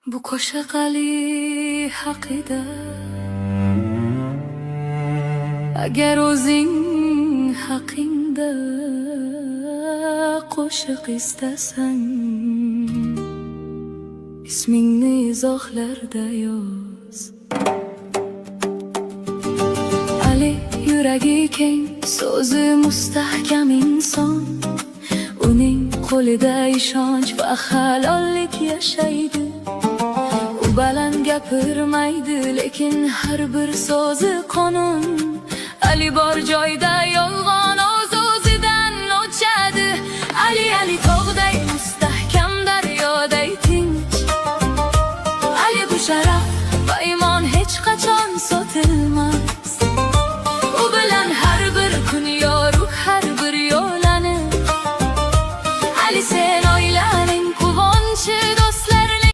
Bu qo'shiq Ali haqida. Agar o'zing haqingda qo'shiq istasang, ismingni izohlarda yoz. Ali yuragi keng, so'zi mustahkam inson. Uning qo'lida ishonch va halollik yashaydi. U baland gapirmaydi, lekin har bir so'zi qonun. Ali bor joyda yolg'on o'z-o'zidan o'chadi. Ali tog'day mustahkam, daryoday tinch. Ali bu sharaf